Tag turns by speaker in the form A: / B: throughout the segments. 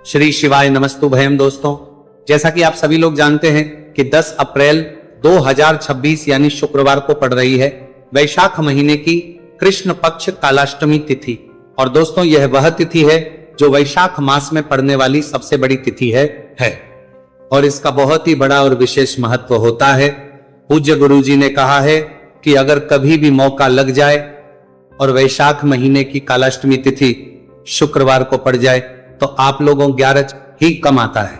A: श्री शिवाय नमस्तु भयम। दोस्तों, जैसा कि आप सभी लोग जानते हैं कि 10 अप्रैल 2026 यानी शुक्रवार को पड़ रही है वैशाख महीने की कृष्ण पक्ष कालाष्टमी तिथि। और दोस्तों, यह वह तिथि है जो वैशाख मास में पड़ने वाली सबसे बड़ी तिथि है। और इसका बहुत ही बड़ा और विशेष महत्व होता है। पूज्य गुरुजी ने कहा है कि अगर कभी भी मौका लग जाए और वैशाख महीने की कालाष्टमी तिथि शुक्रवार को पड़ जाए तो आप लोगों 11 ही कम आता है।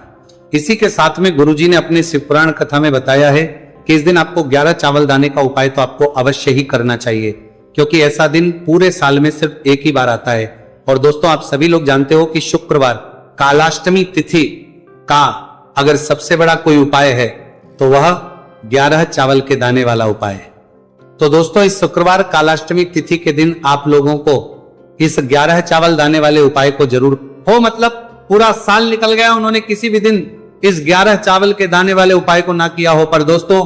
A: इसी के साथ में गुरुजी ने अपने शिव पुराण कथा में बताया है कि इस दिन आपको 11 चावल दाने का उपाय तो आपको अवश्य ही करना चाहिए, क्योंकि ऐसा दिन पूरे साल में सिर्फ एक ही बार आता है। और दोस्तों, आप सभी लोग जानते हो कि शुक्रवार कालाष्टमी तिथि का अगर सबसे बड़ा कोई उपाय है तो वह 11 चावल के दाने वाला उपाय है। तो दोस्तों, इस शुक्रवार कालाष्टमी तिथि के दिन आप लोगों को इस 11 चावल दाने वाले उपाय को जरूर हो, मतलब पूरा साल निकल गया, उन्होंने किसी भी दिन इस 11 चावल के दाने वाले उपाय को ना किया हो, पर दोस्तों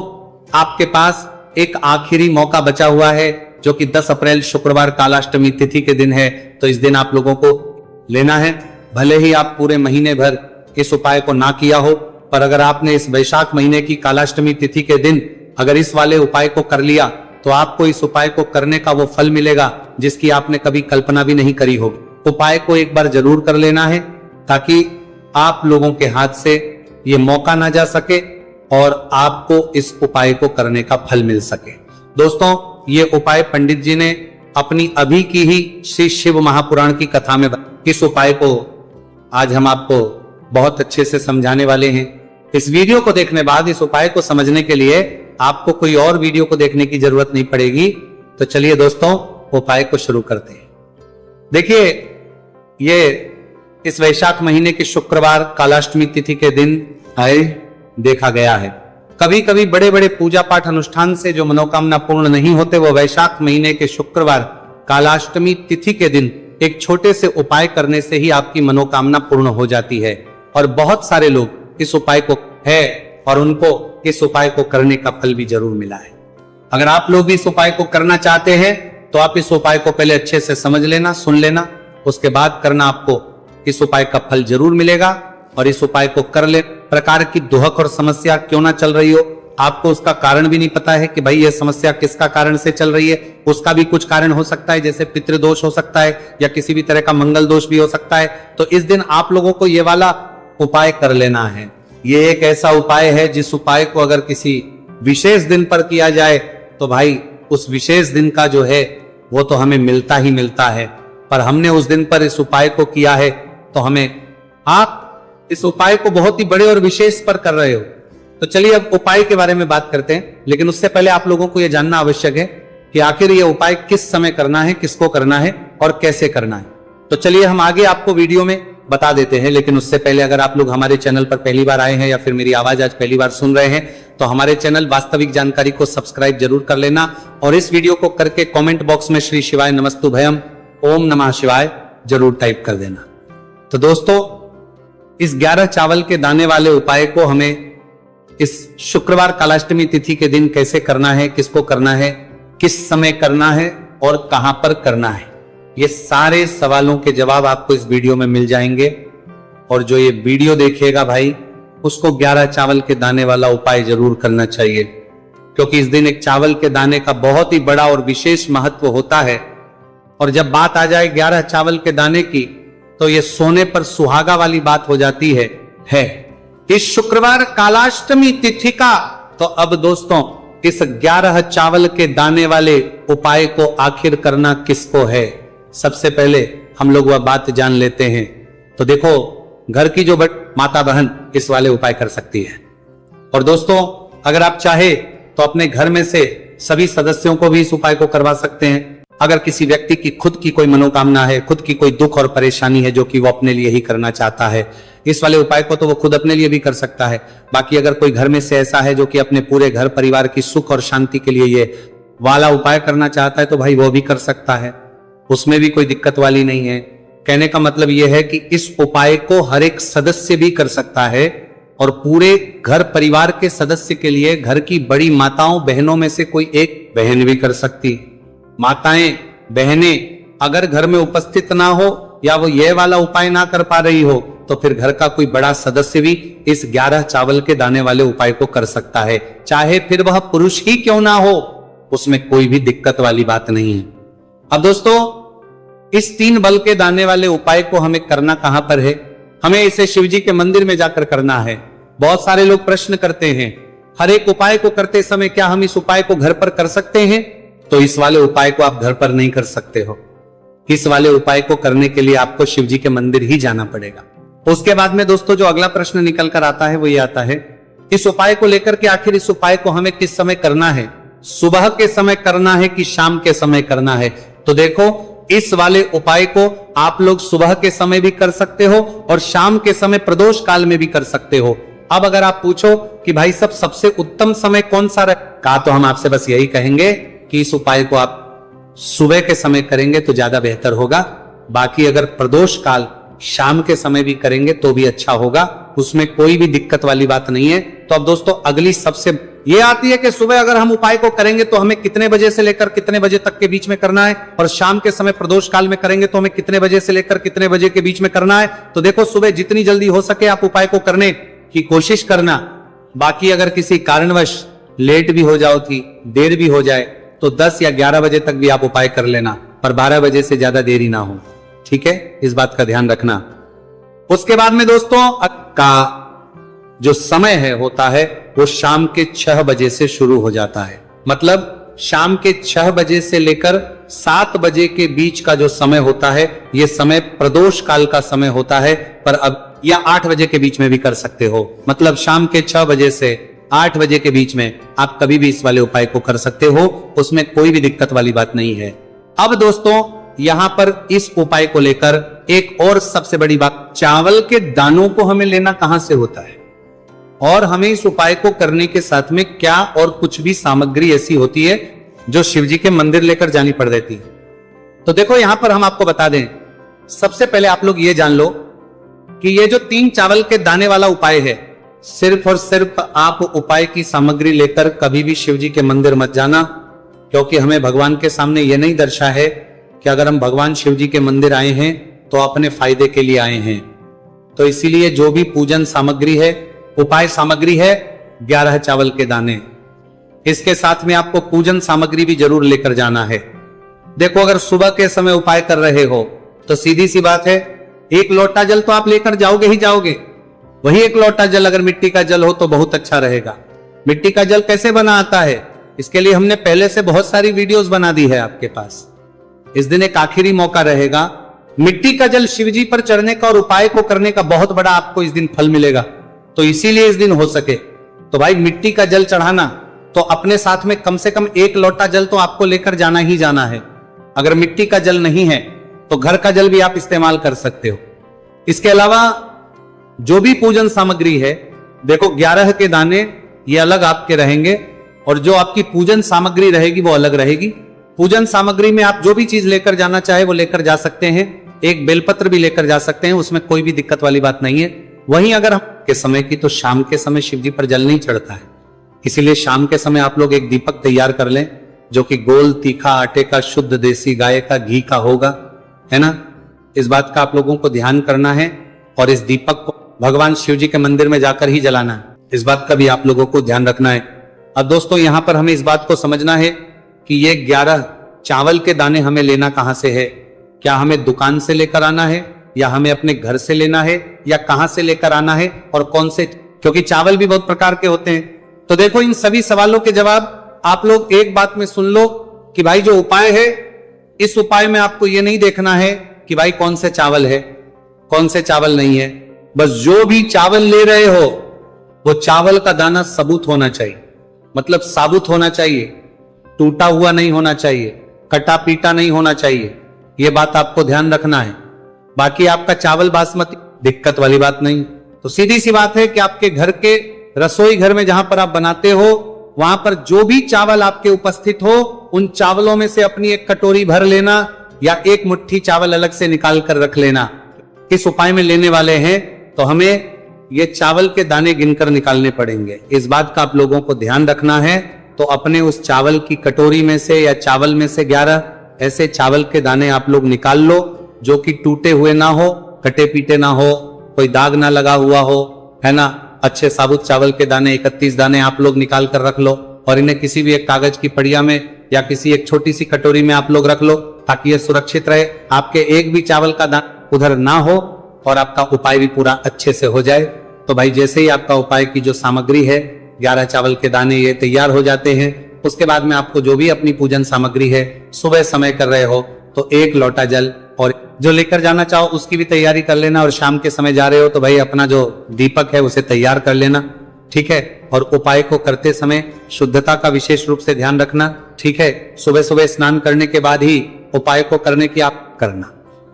A: आपके पास एक आखिरी मौका बचा हुआ है जो कि 10 अप्रैल शुक्रवार कालाष्टमी तिथि के दिन है। तो इस दिन आप लोगों को लेना है। भले ही आप पूरे महीने भर इस उपाय को ना किया हो, पर अगर आपने इस वैशाख महीने की कालाष्टमी तिथि के दिन अगर इस वाले उपाय को कर लिया तो आपको इस उपाय को करने का वो फल मिलेगा जिसकी आपने कभी कल्पना भी नहीं करी होगी। उपाय को एक बार जरूर कर लेना है ताकि आप लोगों के हाथ से ये मौका ना जा सके और आपको इस उपाय को करने का फल मिल सके। दोस्तों, ये उपाय पंडित जी ने अपनी अभी की ही श्री शिव महापुराण की कथा में इस उपाय को आज हम आपको बहुत अच्छे से समझाने वाले हैं। इस वीडियो को देखने बाद इस उपाय को समझने के लिए आपको कोई और वीडियो को देखने की जरूरत नहीं पड़ेगी। तो चलिए दोस्तों, उपाय को शुरू करते हैं। देखिए, ये इस वैशाख महीने के शुक्रवार कालाष्टमी तिथि के दिन आए देखा गया है। कभी कभी बड़े बड़े पूजा पाठ अनुष्ठान से जो मनोकामना पूर्ण नहीं होते, वो वैशाख महीने के शुक्रवार कालाष्टमी तिथि के दिन एक छोटे से उपाय करने से ही आपकी मनोकामना पूर्ण हो जाती है। और बहुत सारे लोग इस उपाय को है और उनको इस उपाय को करने का फल भी जरूर मिला है। अगर आप लोग भी इस उपाय को करना चाहते हैं तो आप इस उपाय को पहले अच्छे से समझ लेना, सुन लेना, उसके बाद करना। आपको इस उपाय का फल जरूर मिलेगा। और इस उपाय को कर ले, प्रकार की दुहक और समस्या क्यों ना चल रही हो, आपको उसका कारण भी नहीं पता है कि भाई ये समस्या किसका कारण से चल रही है, उसका भी कुछ कारण हो सकता है, जैसे पितृदोष हो सकता है या किसी भी तरह का मंगल दोष भी हो सकता है। तो इस दिन आप लोगों को ये वाला उपाय कर लेना है। ये एक ऐसा उपाय है जिस उपाय को अगर किसी विशेष दिन पर किया जाए तो भाई उस विशेष दिन का जो है वो तो हमें मिलता ही मिलता है। पर हमने उस दिन पर इस उपाय को किया है तो हमें, आप इस उपाय को बहुत ही बड़े और विशेष पर कर रहे हो। तो चलिए अब उपाय के बारे में बात करते हैं, लेकिन उससे पहले आप लोगों को यह जानना आवश्यक है कि आखिर ये उपाय किस समय करना है, किसको करना है और कैसे करना है। तो चलिए हम आगे आपको वीडियो में बता देते हैं, लेकिन उससे पहले अगर आप लोग हमारे चैनल पर पहली बार आए हैं या फिर मेरी आवाज आज पहली बार सुन रहे हैं तो हमारे चैनल वास्तविक जानकारी को सब्सक्राइब जरूर कर लेना और इस वीडियो को करके कमेंट बॉक्स में श्री शिवाय नमस्तु भयम, ओम नमः शिवाय जरूर टाइप कर देना। तो दोस्तों, इस 11 चावल के दाने वाले उपाय को हमें इस शुक्रवार कालाष्टमी तिथि के दिन कैसे करना है, किसको करना है, किस समय करना है और कहां पर करना है, ये सारे सवालों के जवाब आपको इस वीडियो में मिल जाएंगे। और जो ये वीडियो देखेगा भाई उसको 11 चावल के दाने वाला उपाय जरूर करना चाहिए, क्योंकि इस दिन एक चावल के दाने का बहुत ही बड़ा और विशेष महत्व होता है। और जब बात आ जाए 11 चावल के दाने की तो ये सोने पर सुहागा वाली बात हो जाती है। इस शुक्रवार कालाष्टमी तिथि का तो अब दोस्तों इस 11 चावल के दाने वाले उपाय को आखिर करना किसको है, सबसे पहले हम लोग वह बात जान लेते हैं। तो देखो, घर की जो माता बहन इस वाले उपाय कर सकती है। और दोस्तों, अगर आप चाहे तो अपने घर में से सभी सदस्यों को भी इस उपाय को करवा सकते हैं। अगर किसी व्यक्ति की खुद की कोई मनोकामना है, खुद की कोई दुख और परेशानी है जो कि वो अपने लिए ही करना चाहता है, इस वाले उपाय को तो वो खुद अपने लिए भी कर सकता है। बाकी अगर कोई घर में से ऐसा है जो कि अपने पूरे घर परिवार की सुख और शांति के लिए ये वाला उपाय करना चाहता है तो भाई वो भी कर सकता है, उसमें भी कोई दिक्कत वाली नहीं है। कहने का मतलब यह है कि इस उपाय को हर एक सदस्य भी कर सकता है और पूरे घर परिवार के सदस्य के लिए घर की बड़ी माताओं बहनों में से कोई एक बहन भी कर सकती। माताएं बहनें अगर घर में उपस्थित ना हो या वो ये वाला उपाय ना कर पा रही हो, तो फिर घर का कोई बड़ा सदस्य भी इस 11 चावल के दाने वाले उपाय को कर सकता है, चाहे फिर वह पुरुष ही क्यों ना हो, उसमें कोई भी दिक्कत वाली बात नहीं है। अब दोस्तों, इस 3 बल के दाने वाले उपाय को हमें करना कहां पर है? हमें इसे शिवजी के मंदिर में जाकर करना है। बहुत सारे लोग प्रश्न करते हैं, हर एक उपाय को करते समय क्या हम इस उपाय को घर पर कर सकते हैं? तो इस वाले उपाय को आप घर पर नहीं कर सकते हो। इस वाले उपाय को करने के लिए आपको शिवजी के मंदिर ही जाना पड़ेगा। उसके बाद में दोस्तों जो अगला प्रश्न निकल कर आता है वो ये आता है, इस उपाय को लेकर के आखिर इस उपाय को हमें किस समय करना है? सुबह के समय करना है कि शाम के समय करना है? तो देखो, इस वाले उपाय को आप लोग सुबह के समय भी कर सकते हो और शाम के समय प्रदोष काल में भी कर सकते हो। अब अगर आप पूछो कि भाई सब सबसे उत्तम समय कौन सा रहा, तो हम आपसे बस यही कहेंगे कि इस उपाय को आप सुबह के समय करेंगे तो ज्यादा बेहतर होगा। बाकी अगर प्रदोष काल शाम के समय भी करेंगे तो भी अच्छा होगा, उसमें कोई भी दिक्कत वाली बात नहीं है। तो अब दोस्तों अगली सबसे ये आती है कि सुबह अगर हम उपाय को करेंगे तो हमें कितने बजे से लेकर कितने बजे तक के बीच में करना है, और शाम के समय प्रदोष काल में करेंगे तो हमें कितने बजे से लेकर कितने बजे के बीच में करना है। तो देखो, सुबह जितनी जल्दी हो सके आप उपाय को करने की कोशिश करना। बाकी अगर किसी कारणवश लेट भी हो जाओ थी, देर भी हो जाए, तो 10 या 11 बजे तक भी आप उपाय कर लेना, पर 12 बजे से ज्यादा देरी ना हो, ठीक है? इस बात का ध्यान रखना। उसके बाद में दोस्तों का जो समय है होता है वो शाम के 6 बजे से शुरू हो जाता है। मतलब शाम के 6 बजे से लेकर 7 बजे के बीच का जो समय होता है, ये समय प्रदोष काल का समय होता है। पर अब या 8 बजे के बीच में भी कर सकते हो, मतलब शाम के 6 बजे से 8 बजे के बीच में आप कभी भी इस वाले उपाय को कर सकते हो, उसमें कोई भी दिक्कत वाली बात नहीं है। अब दोस्तों यहां पर इस उपाय को लेकर एक और सबसे बड़ी बात, चावल के दानों को हमें लेना कहां से होता है, और हमें इस उपाय को करने के साथ में क्या और कुछ भी सामग्री ऐसी होती है जो शिवजी के मंदिर लेकर जानी पड़ देती है। तो देखो यहां पर हम आपको बता दें, सबसे पहले आप लोग ये जान लो कि ये जो 3 चावल के दाने वाला उपाय है, सिर्फ और सिर्फ आप उपाय की सामग्री लेकर कभी भी शिवजी के मंदिर मत जाना, क्योंकि हमें भगवान के सामने यह नहीं दर्शा है कि अगर हम भगवान शिवजी के मंदिर आए हैं तो अपने फायदे के लिए आए हैं। तो इसीलिए जो भी पूजन सामग्री है, उपाय सामग्री है 11 चावल के दाने, इसके साथ में आपको पूजन सामग्री भी जरूर लेकर जाना है। देखो, अगर सुबह के समय उपाय कर रहे हो तो सीधी सी बात है, 1 लोटा जल तो आप लेकर जाओगे ही जाओगे। वही 1 लोटा जल अगर मिट्टी का जल हो तो बहुत अच्छा रहेगा। मिट्टी का जल कैसे बना आता है, इसके लिए हमने पहले से बहुत सारी वीडियोस बना दी है आपके पास। इस दिन एक आखिरी मौका रहेगा, मिट्टी का जल शिवजी पर चढ़ने का और उपाय को करने का बहुत बड़ा आपको इस दिन फल मिलेगा। तो इसीलिए इस दिन हो सके तो भाई मिट्टी का जल चढ़ाना, तो अपने साथ में कम से कम 1 लोटा जल तो आपको लेकर जाना ही जाना है। अगर मिट्टी का जल नहीं है तो घर का जल भी आप इस्तेमाल कर सकते हो। इसके अलावा जो भी पूजन सामग्री है, देखो 11 के दाने ये अलग आपके रहेंगे और जो आपकी पूजन सामग्री रहेगी वो अलग रहेगी। पूजन सामग्री में आप जो भी चीज लेकर जाना चाहे वो लेकर जा सकते हैं। एक बेलपत्र भी लेकर जा सकते हैं, उसमें कोई भी दिक्कत वाली बात नहीं है। वहीं अगर हम के समय की, तो शाम के समय शिवजी पर जल नहीं चढ़ता है, इसीलिए शाम के समय आप लोग एक दीपक तैयार कर लें जो कि गोल तीखा आटे का, शुद्ध देसी गाय का घी का होगा, है ना? इस बात का आप लोगों को ध्यान करना है और इस दीपक को भगवान शिवजी के मंदिर में जाकर ही जलाना है। इस बात का भी आप लोगों को ध्यान रखना है। अब दोस्तों यहां पर हमें इस बात को समझना है कि ये 11 चावल के दाने हमें लेना कहां से है। क्या हमें दुकान से लेकर आना है, या हमें अपने घर से लेना है, या कहां से लेकर आना है और कौन से, क्योंकि चावल भी बहुत प्रकार के होते हैं। तो देखो, इन सभी सवालों के जवाब आप लोग एक बात में सुन लो कि भाई जो उपाय है, इस उपाय में आपको यह नहीं देखना है कि भाई कौन से चावल है कौन से चावल नहीं है। बस जो भी चावल ले रहे हो वो चावल का दाना सबूत होना चाहिए, मतलब साबुत होना चाहिए, टूटा हुआ नहीं होना चाहिए, कटा पीटा नहीं होना चाहिए। यह बात आपको ध्यान रखना है। बाकी आपका चावल बासमती, दिक्कत वाली बात नहीं। तो सीधी सी बात है कि आपके घर के रसोई घर में जहां पर आप बनाते हो, वहां पर जो भी चावल आपके उपस्थित हो, उन चावलों में से अपनी एक कटोरी भर लेना या एक मुट्ठी चावल अलग से निकाल कर रख लेना। इस उपाय में लेने वाले हैं तो हमें ये चावल के दाने गिनकर निकालने पड़ेंगे। इस बात का आप लोगों को ध्यान रखना है। तो अपने उस चावल की कटोरी में से या चावल में से 11 ऐसे चावल के दाने आप लोग निकाल लो जो कि टूटे हुए ना हो, कटे पीटे ना हो, कोई दाग ना लगा हुआ हो, है ना। अच्छे साबुत चावल के दाने 31 दाने आप लोग निकाल कर रख लो और इन्हें किसी भी एक कागज की पड़िया में या किसी एक छोटी सी कटोरी में आप लोग रख लो, ताकि ये सुरक्षित रहे, आपके एक भी चावल का दाना उधर ना हो और आपका उपाय भी पूरा अच्छे से हो जाए। तो भाई जैसे ही आपका उपाय की जो सामग्री है 11 चावल के दाने ये तैयार हो जाते हैं, उसके बाद में आपको जो भी अपनी पूजन सामग्री है, सुबह समय कर रहे हो तो 1 लोटा जल और जो लेकर जाना चाहो उसकी भी तैयारी कर लेना, और शाम के समय जा रहे हो तो भाई अपना जो दीपक है उसे तैयार कर लेना, ठीक है। और उपाय को करते समय शुद्धता का विशेष रूप से ध्यान रखना, ठीक है। सुबह सुबह स्नान करने के बाद ही उपाय को करने की आप करना।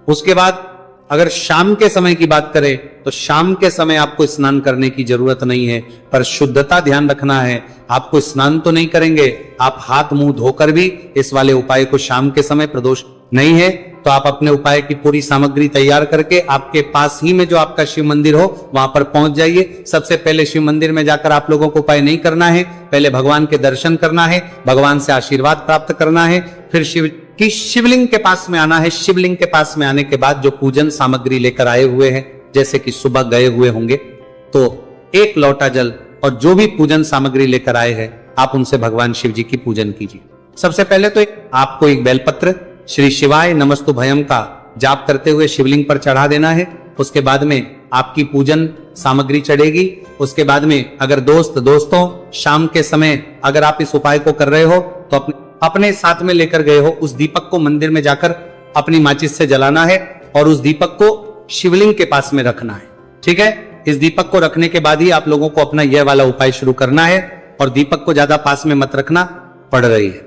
A: उसके बाद अगर शाम के समय की बात करें तो शाम के समय आपको स्नान करने की जरूरत नहीं है, पर शुद्धता ध्यान रखना है। आपको स्नान तो नहीं करेंगे, आप हाथ मुंह धोकर भी इस वाले उपाय को शाम के समय, प्रदोष नहीं है तो आप अपने उपाय की पूरी सामग्री तैयार करके आपके पास ही में जो आपका शिव मंदिर हो वहां पर पहुंच जाइए। सबसे पहले शिव मंदिर में जाकर आप लोगों को उपाय नहीं करना है, पहले भगवान के दर्शन करना है, भगवान से आशीर्वाद प्राप्त करना है, फिर शिव की शिवलिंग के पास में आना है। शिवलिंग के पास में आने के बाद जो पूजन सामग्री लेकर आए हुए हैं, जैसे कि सुबह गए हुए होंगे तो 1 लोटा जल और जो भी पूजन सामग्री लेकर आए हैं आप उनसे भगवान शिव जी की पूजन कीजिए। सबसे पहले तो आपको एक बेलपत्र श्री शिवाय नमस्तुभयम का जाप करते हुए शिवलिंग पर चढ़ा देना है। उसके बाद में आपकी पूजन सामग्री चढ़ेगी। उसके बाद में अगर दोस्तों शाम के समय अगर आप इस उपाय को कर रहे हो तो अपने साथ में लेकर गए हो उस दीपक को मंदिर में जाकर अपनी माचिस से जलाना है और उस दीपक को शिवलिंग के पास में रखना है, ठीक है। इस दीपक को रखने के बाद ही आप लोगों को अपना यह वाला उपाय शुरू करना है और दीपक को ज्यादा पास में मत रखना, पड़ रही है,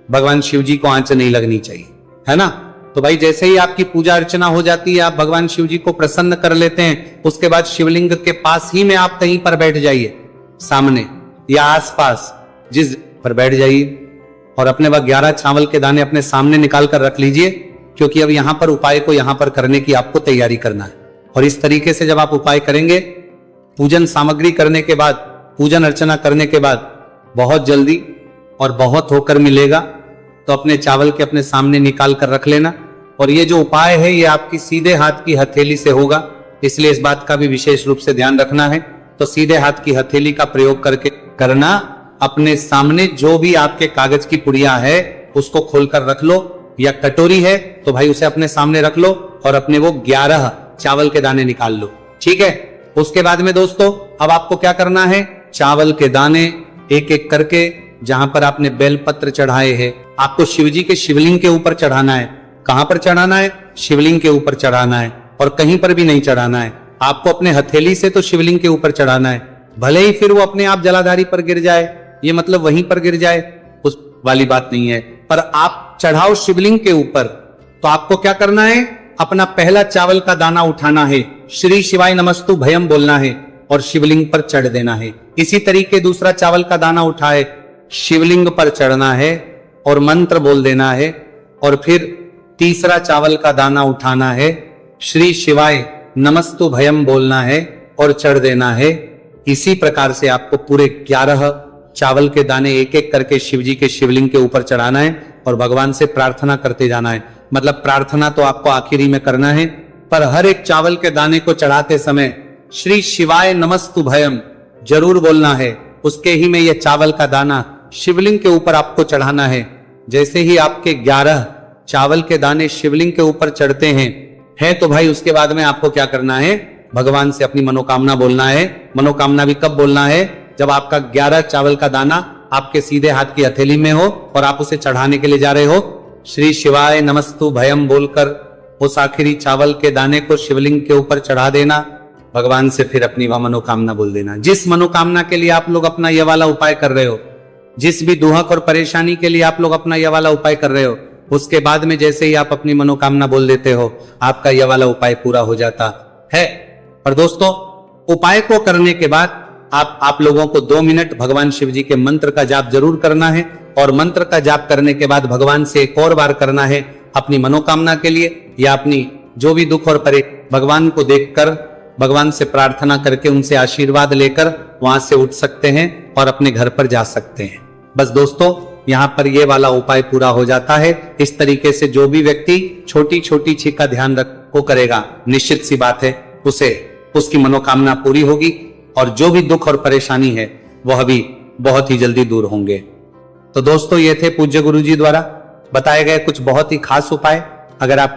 A: भगवान शिव जी को आंच नहीं लगनी चाहिए, है ना। तो भाई जैसे ही आपकी पूजा अर्चना हो जाती है, आप भगवान शिव जी को प्रसन्न कर लेते हैं, उसके बाद शिवलिंग के पास ही में आप कहीं पर बैठ जाइए, सामने या आसपास जिस पर बैठ जाइए और अपने वह 11 चावल के दाने अपने सामने निकाल कर रख लीजिए, क्योंकि अब यहां पर उपाय को यहां पर करने की आपको तैयारी करना है। और इस तरीके से जब आप उपाय करेंगे, पूजन सामग्री करने के बाद, पूजन अर्चना करने के बाद बहुत जल्दी और बहुत होकर मिलेगा, तो अपने चावल के अपने सामने निकाल कर रख लेना। और ये जो उपाय है ये आपकी सीधे हाथ की हथेली से होगा, इसलिए इस बात का भी विशेष रूप से ध्यान रखना है। तो सीधे हाथ की हथेली का प्रयोग करके करना। अपने सामने जो भी आपके कागज की पुड़िया है उसको खोलकर रख लो, या कटोरी है तो भाई उसे अपने सामने रख लो और अपने वो 11 चावल के दाने निकाल लो, ठीक है। उसके बाद में दोस्तों अब आपको क्या करना है, चावल के दाने एक एक करके जहां पर आपने बेलपत्र चढ़ाए हैं आपको शिवजी के शिवलिंग के ऊपर चढ़ाना है। कहां पर चढ़ाना है, शिवलिंग के ऊपर चढ़ाना है, और कहीं पर भी नहीं चढ़ाना है। आपको अपने हथेली से तो शिवलिंग के ऊपर चढ़ाना है, भले ही फिर वो अपने आप जलाधारी पर गिर जाए, ये मतलब वहीं पर गिर जाए, उस वाली बात नहीं है, पर आप चढ़ाओ शिवलिंग के ऊपर। तो आपको क्या करना है, अपना पहला चावल का दाना उठाना है, श्री शिवाय नमस्तु भयम बोलना है और शिवलिंग पर चढ़ देना है। इसी तरीके दूसरा चावल का दाना उठाए, शिवलिंग पर चढ़ना है और मंत्र बोल देना है, और फिर तीसरा चावल का दाना उठाना है, श्री शिवाय नमस्तु भयम बोलना है और चढ़ देना है। इसी प्रकार से आपको पूरे 11 चावल के दाने एक एक करके शिवजी के शिवलिंग के ऊपर चढ़ाना है और भगवान से प्रार्थना करते जाना है। मतलब प्रार्थना तो आपको आखिरी में करना है, पर हर एक चावल के दाने को चढ़ाते समय श्री शिवाय नमस्तु भयम जरूर बोलना है। उसके ही में यह चावल का दाना शिवलिंग के ऊपर आपको चढ़ाना है। जैसे ही आपके 11 चावल के दाने शिवलिंग के ऊपर चढ़ते हैं तो भाई उसके बाद में आपको क्या करना है, भगवान से अपनी मनोकामना बोलना है। मनोकामना भी कब बोलना है, जब आपका 11 चावल का दाना आपके सीधे हाथ की हथेली में हो और आप उसे चढ़ाने के लिए जा रहे हो। श्री शिवाय नमस्तु भयम बोलकर उस आखिरी चावल के दाने को शिवलिंग के ऊपर चढ़ा देना, भगवान से फिर अपनी वह मनोकामना बोल देना। जिस मनोकामना के लिए आप लोग अपना यह वाला उपाय कर रहे हो, जिस भी दुहक और परेशानी के लिए आप लोग अपना यह वाला उपाय कर रहे हो, उसके बाद में जैसे ही आप अपनी मनोकामना बोल देते हो, आपका यह वाला उपाय पूरा हो जाता है। और दोस्तों उपाय को करने के बाद आप लोगों को 2 मिनट भगवान शिव जी के मंत्र का जाप जरूर करना है, और मंत्र का जाप करने के बाद भगवान से एक और बार करना है अपनी मनोकामना के लिए, या अपनी जो भी दुख और भगवान को देखकर भगवान से प्रार्थना करके उनसे आशीर्वाद लेकर वहां से उठ सकते हैं और अपने घर पर जा सकते हैं। बस दोस्तों यहाँ पर ये वाला उपाय पूरा हो जाता है। इस तरीके से जो भी व्यक्ति छोटी छोटी चीज का ध्यान रखो करेगा, निश्चित सी बात है उसे उसकी मनोकामना पूरी होगी और जो भी दुख और परेशानी है वह भी बहुत ही जल्दी दूर होंगे। तो दोस्तों, ये थे पूज्य गुरुजी द्वारा बताए गए कुछ बहुत ही खास उपाय। अगर आप